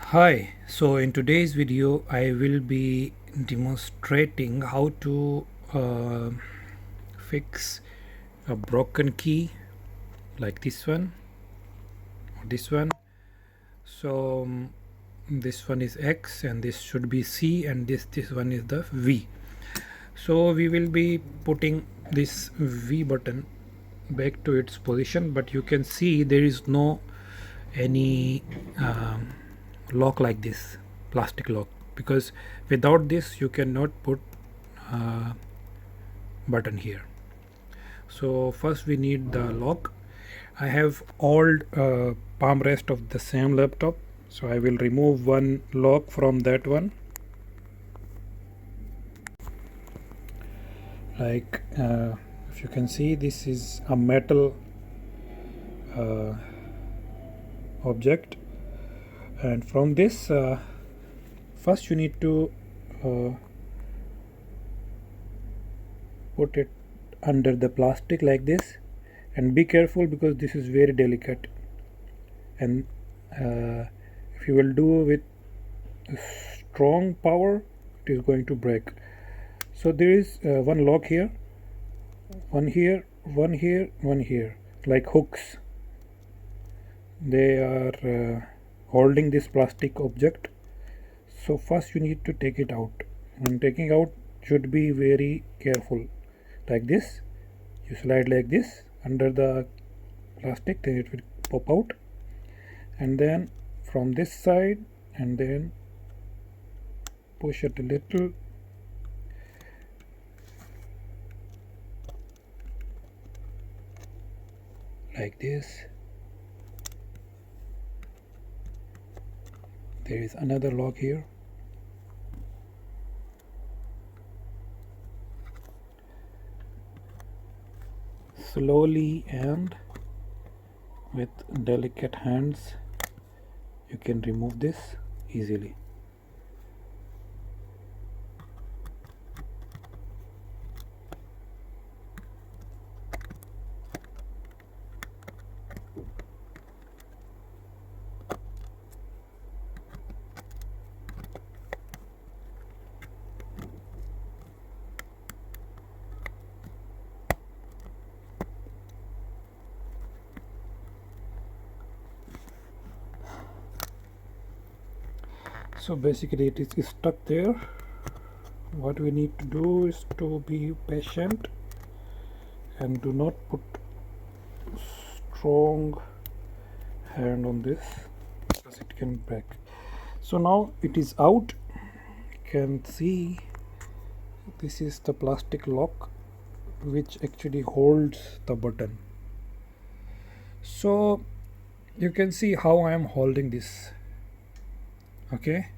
Hi, so in today's video I will be demonstrating how to fix a broken key like this one or this one. So this one is X and this should be C and this one is the V. So we will be putting this V button back to its position, but you can see there is no any lock like this plastic lock, because without this you cannot put uh, button here. So first we need the lock. I have old palm rest of the same laptop, so I will remove one lock from that one, like if you can see, this is a metal uh, object, and from this first you need to uh, put it under the plastic like this, and be careful because this is very delicate, and if you will do with strong power it is going to break. So there is one lock here, one here, one here, one here, like hooks. They are holding this plastic object. So first you need to take it out, and taking out should be very careful. Like this, you slide like this under the plastic, then it will pop out, and then from this side, and then push it a little like this. There is another lock here. Slowly and with delicate hands you can remove this easily. So basically it is stuck there. What we need to do is to be patient and do not put strong hand on this, because it can break. So now it is out. You can see this is the plastic lock which actually holds the button. So you can see how I am holding this. Okay,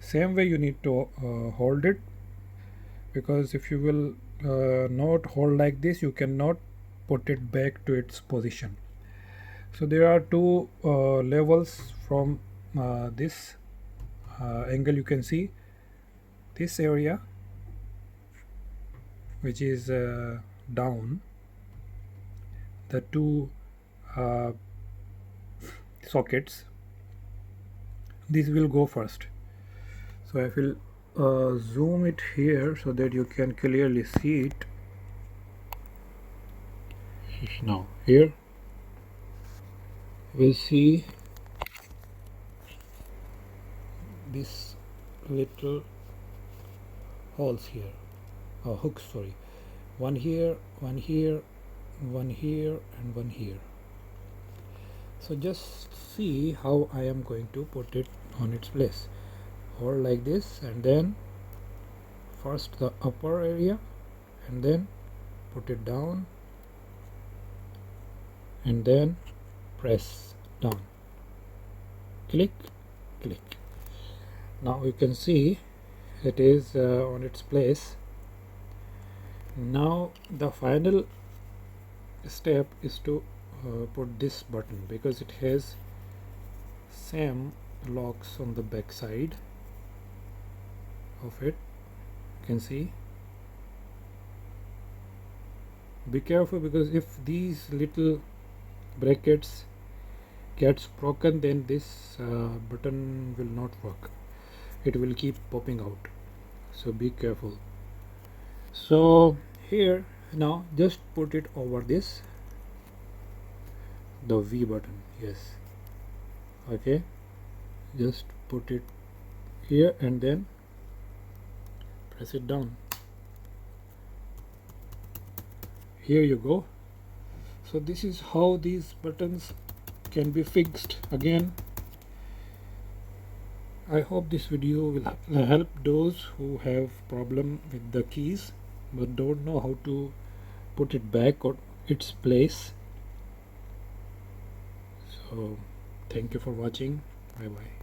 same way you need to hold it, because if you will not hold like this you cannot put it back to its position. So there are two levels from this angle. You can see this area which is down, the two uh, sockets, this will go first. So I will zoom it here so that you can clearly see it. Now here we'll see this little holes here, hooks, sorry, one here, one here, one here, and one here. So just see how I am going to put it on its place. Hold like this, and then first the upper area, and then put it down, and then press down, click, click. Now you can see it is on its place. Now the final step is to put this button, because it has same locks on the back side of it. You can see, be careful, because if these little brackets gets broken, then this button will not work. It will keep popping out, so be careful. So here now just put it over this, the V button. Yes, okay, just put it here and then press it down. Here you go. So this is how these buttons can be fixed. Again, I hope this video will help those who have problem with the keys but don't know how to put it back on its place. So thank you for watching. Bye bye.